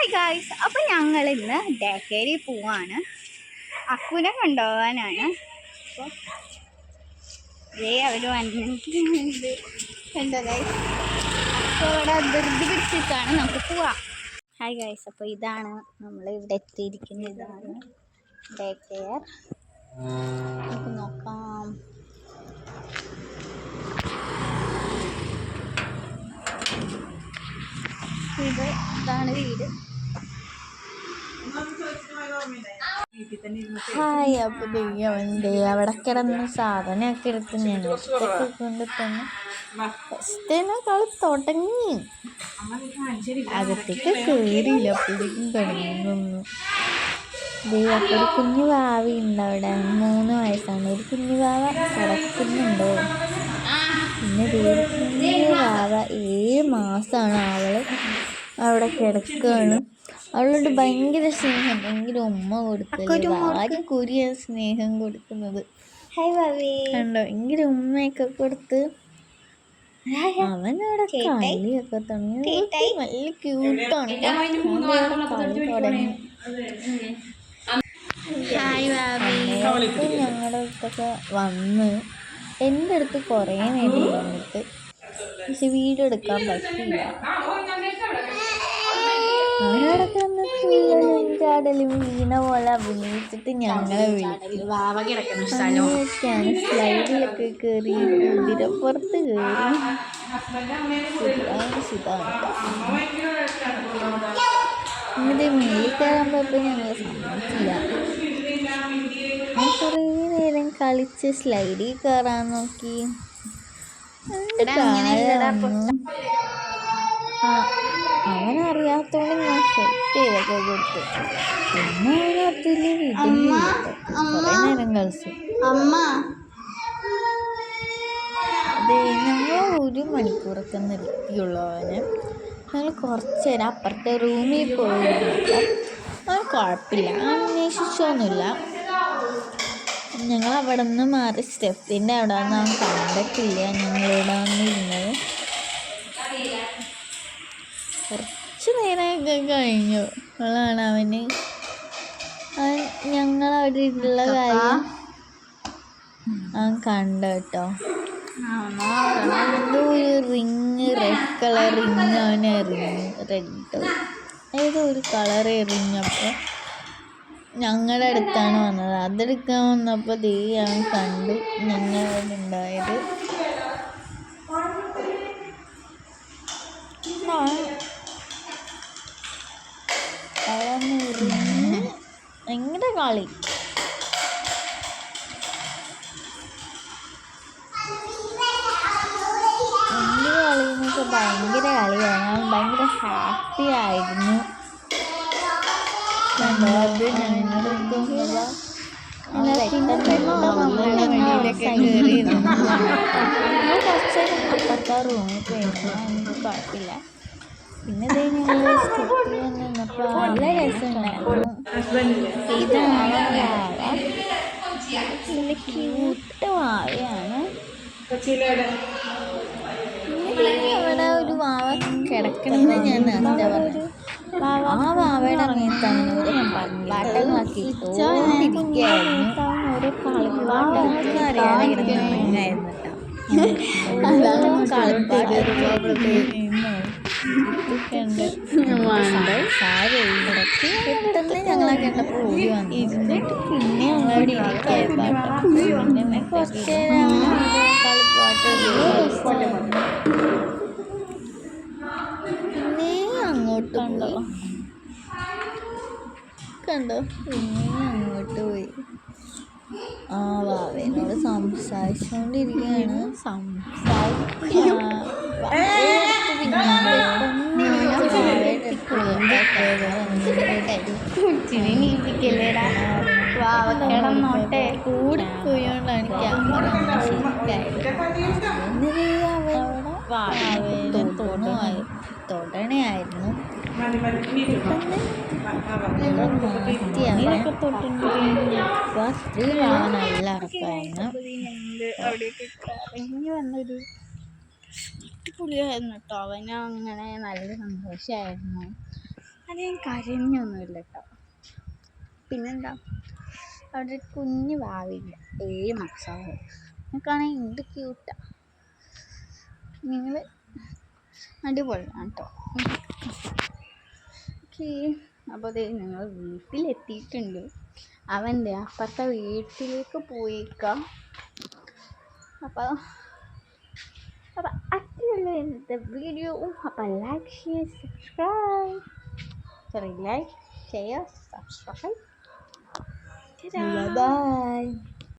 Hi guys, അപ്പോൾ ഞങ്ങൾ ഇന്ന് ഡേ കെയറിൽ പോവാണ്. അക്കുനെ കൊണ്ടുപോകാനാണ്. അപ്പോൾ അവർ വന്നിട്ടുണ്ട്. കണ്ടോ ഗായ്സ്, അപ്പോൾ ഇവിടെ ധൃതി പിടിച്ചിട്ടാണ് നമുക്ക് പോവാം. ഹായ് ഗായ്സ്, അപ്പോൾ ഇതാണ് നമ്മൾ ഇവിടെ എത്തിയിരിക്കുന്നത്. ഇതാണ് ഡേ കെയർ. നമുക്ക് നോക്കാം. ഇതാണ് വീട്. ഹായ്, അപ്പോൾ ദൈവമുണ്ട് അവിടെ കിടന്ന് സാധനമൊക്കെ എടുത്ത് ഞങ്ങളൊക്കെ കൊണ്ട് തന്നെ ഫസ്റ്റ് കളി തുടങ്ങി. അകത്തേക്ക് കയറിയില്ല, അപ്പോഴേക്കും തുടങ്ങുന്നു. അപ്പോൾ ഒരു കുഞ്ഞു വാവ ഉണ്ട് അവിടെ, 3 വയസ്സാണ്. ഒരു കുഞ്ഞു വാവ കിടക്കുന്നുണ്ടോ? പിന്നെ കുഞ്ഞു വാവ 7 മാസമാണ്. അവള് അവിടെ കിടക്കുകയാണ്. അവളോട് ഭയങ്കര സ്നേഹം, ഭയങ്കര ഉമ്മ കൊടുക്കുക, ആരും കുരിയ സ്നേഹം കൊടുക്കുന്നത് കണ്ടോ. ഭയങ്കര ഉമ്മയൊക്കെ കൊടുത്ത് അവനവിടെ കളിയൊക്കെ തുടങ്ങി. നല്ല ക്യൂട്ടാണ്. കളി തുടങ്ങി. ഞങ്ങളുടെ അടുത്തൊക്കെ വന്ന് എൻ്റെ അടുത്ത് കുറേ നേരം വന്നിട്ട്, പക്ഷെ വീഡിയോ എടുക്കാൻ പറ്റില്ല. അവരോടൊക്കെ ഒന്ന് ചാടലും വീണ പോലെ അഭിനയിച്ചിട്ട് ഞങ്ങളെ വിളിക്കും. സ്ലൈഡിലൊക്കെ കയറി, കുതിരപ്പുറത്ത് കയറി. ഇങ്ങനെ മേലിൽ കയറാൻ പോയപ്പോൾ ഞങ്ങൾ സമ്മതിച്ചില്ല. കുറേ നേരം കളിച്ച് സ്ലൈഡിൽ കയറാൻ നോക്കി. അവനറിയാത്തോണ്ട് ഞാൻ സെറ്റ് ചെയ്തൊക്കെ കൊടുത്തു. പിന്നെ അവനത്തില് വിടുന്നില്ല. കുറേ നേരം കളിച്ചു. അതെ, ഞങ്ങൾ 1 മണിക്കൂറൊക്കെ നിർത്തിയുള്ളൂ അവന്. ഞങ്ങൾ കുറച്ച് നേരം അപ്പുറത്തെ റൂമിൽ പോയിരുന്നപ്പോൾ അവൻ കുഴപ്പമില്ല, അന്വേഷിച്ചൊന്നുമില്ല. ഞങ്ങൾ അവിടെ നിന്ന് മാറി സ്റ്റെപ്പിൻ്റെ അവിടെ നിന്ന് അവൻ കണ്ടിട്ടില്ല ഞങ്ങളിവിടെ വന്നിരുന്നത്. കുറച്ച് നേരമൊക്കെ കഴിഞ്ഞു അതാണ് അവൻ ഞങ്ങളവിടെ ഉള്ള കാര്യം അവൻ കണ്ട കേട്ടോ. എന്തോ ഒരു റിങ്, റെഡ് കളർ റിങ് അവനെ എറിഞ്ഞു. റെഡ് ഏതോ ഒരു കളർ എറിഞ്ഞപ്പോൾ ഞങ്ങളുടെ അടുത്താണ് വന്നത്. അതെടുക്കാൻ വന്നപ്പോൾ അവൻ കണ്ടു ഞങ്ങളവിടെ ഉണ്ടായത്. ഭയങ്കര കളി. കളിയെന്നൊക്കെ ഭയങ്കര കളിയാണ്. ഭയങ്കര ഹാപ്പി ആയിരുന്നു. അത് ഞങ്ങളൊക്കെ കുറച്ച് അപ്പുറത്തെ റൂമിൽ പോയിരുന്നു. എനിക്ക് കുഴപ്പമില്ല. പിന്നെ ഞങ്ങൾ സ്റ്റെപ്പിൽ നിന്നപ്പോൾ നല്ല രസമുണ്ടായിരുന്നു. ഇതാണ് വാവ, നല്ല ക്യൂട്ട് വാവയാണ്. പിന്നെ അവിടെ ഒരു വാവ കിടക്കണമെന്ന് ഞാൻ നേരത്തെ പറഞ്ഞു. ആ വാവയുടെ മേത്താണ് ഓരോ പാട്ടങ്ങളാക്കി ഇട്ടോണ്ടിരിക്കുകയായിരുന്നു. ഓരോ കളിപ്പാട്ടൊക്കെ അറിയാതെ കിടന്നുണ്ടായിരുന്നു കേട്ടോ. അതാണ് കളിപ്പാട്ട്. പെട്ടെന്ന് ഞങ്ങളെ കണ്ടപ്പോൾ ഓടി വന്നിട്ട് പിന്നെ അങ്ങോട്ട് ഇരിക്കായിരുന്നു. പിന്നെ കുറച്ച് കളിപ്പാട്ട് പിന്നെ അങ്ങോട്ട് കണ്ടോ. പിന്നെ അങ്ങോട്ട് പോയി. ആ വാവേനോട് സംസാരിച്ചുകൊണ്ടിരിക്കുകയാണ്. കുച്ചിനെ നീപ്പിക്കല്ലേടാ, വാവക്കടന്നോട്ടെ കൂടിപ്പോയോണ്ടാണ് ക്യാമറ തൊടണയായിരുന്നു. നല്ല ഉറപ്പായിരുന്നു. ഇറങ്ങി വന്നൊരു അടിപൊളിയായിരുന്നു കേട്ടോ. അവന് അങ്ങനെ നല്ല സന്തോഷമായിരുന്നു. അത് ഞാൻ കരഞ്ഞൊന്നുമില്ല കേട്ടോ. പിന്നെന്താ, അവിടെ ഒരു കുഞ്ഞു ഭാവിയില്ല, 7 മാസമാകും. നിനക്കാണെങ്കിൽ എന്ത് ക്യൂട്ടാ. നിങ്ങൾ അടിപൊളിയാണ് കേട്ടോ. ഓക്കേ, അപ്പോൾ അതേ ഞങ്ങൾ വീട്ടിലെത്തിയിട്ടുണ്ട്. അവൻ്റെ അപ്പുറത്തെ വീട്ടിലേക്ക് പോയേക്കാം. അപ്പോൾ അത്രയുള്ള ഇന്നത്തെ വീഡിയോ. അപ്പോൾ like share subscribe, like share subscribe. By.